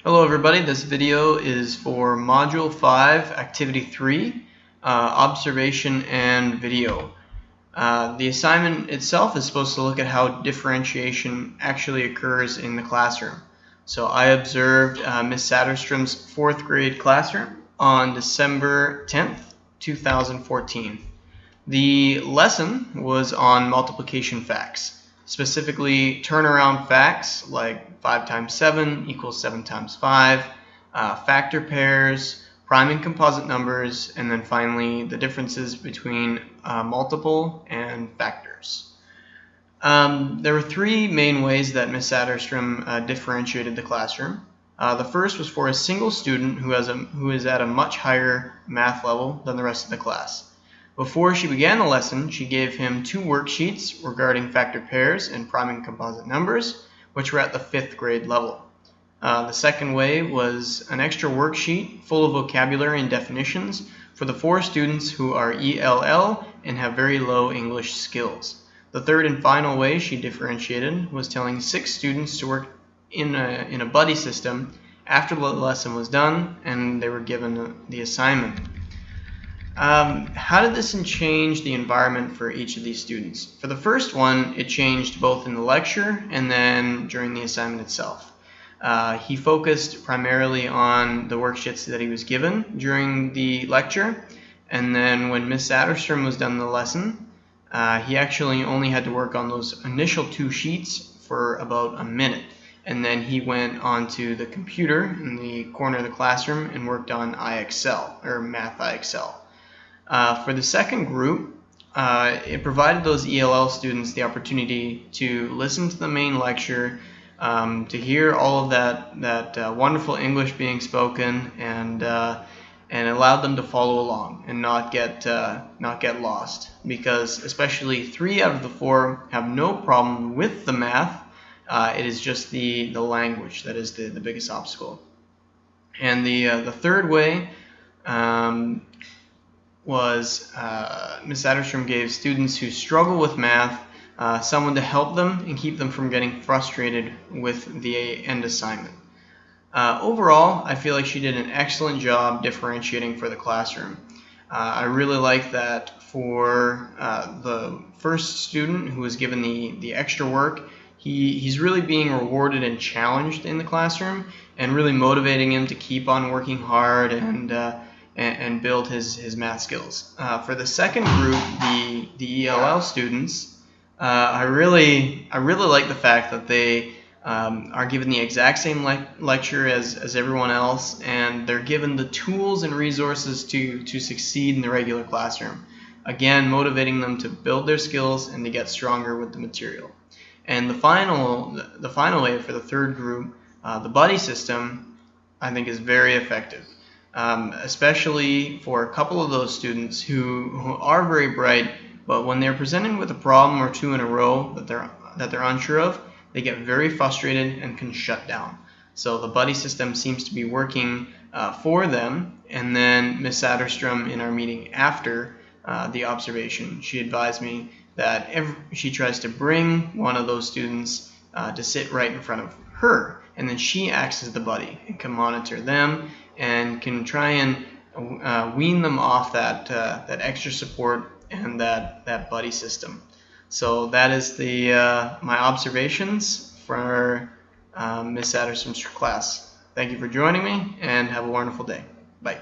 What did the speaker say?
Hello everybody, this video is for Module 5, Activity 3, Observation and Video. The assignment itself is supposed to look at how differentiation actually occurs in the classroom. So I observed Ms. Satterstrom's 4th grade classroom on December 10th, 2014. The lesson was on multiplication facts. Specifically turnaround facts like 5 times 7 equals 7 times 5, factor pairs, prime and composite numbers, and then finally the differences between multiple and factors. There were three main ways that Ms. Satterstrom differentiated the classroom. The first was for a single student who is at a much higher math level than the rest of the class. Before she began the lesson, she gave him two worksheets regarding factor pairs and prime and composite numbers, which were at the 5th grade level. The second way was an extra worksheet full of vocabulary and definitions for the 4 students who are ELL and have very low English skills. The third and final way she differentiated was telling 6 students to work in a buddy system after the lesson was done and they were given the assignment. How did this change the environment for each of these students? For the first one, it changed both in the lecture and then during the assignment itself. He focused primarily on the worksheets that he was given during the lecture, and then when Ms. Satterstrom was done the lesson, he actually only had to work on those initial 2 sheets for about a minute, and then he went onto the computer in the corner of the classroom and worked on IXL, or Math IXL. For the second group, it provided those ELL students the opportunity to listen to the main lecture, to hear all of that wonderful English being spoken, and allowed them to follow along and not get lost. Because especially 3 out of the 4 have no problem with the math. It is just the language that is the biggest obstacle. And the third way was Ms. Satterstrom gave students who struggle with math someone to help them and keep them from getting frustrated with the end assignment. Overall, I feel like she did an excellent job differentiating for the classroom. I really like that for the first student who was given the extra work. He's really being rewarded and challenged in the classroom and really motivating him to keep on working hard and build his math skills. For the second group, the ELL students, I really like the fact that they are given the exact same lecture as everyone else, and they're given the tools and resources to succeed in the regular classroom. Again, motivating them to build their skills and to get stronger with the material. And the final way for the third group, the buddy system, I think is very effective. Especially for a couple of those students who are very bright, but when they're presented with a problem or 2 in a row that they're unsure of, they get very frustrated and can shut down. So the buddy system seems to be working for them. And then Ms. Satterstrom, in our meeting after the observation, she advised me that she tries to bring one of those students to sit right in front of her, and then she acts as the buddy and can monitor them and can try and wean them off that extra support and that buddy system. So that is my observations for Ms. Satterstrom's class. Thank you for joining me, and have a wonderful day. Bye.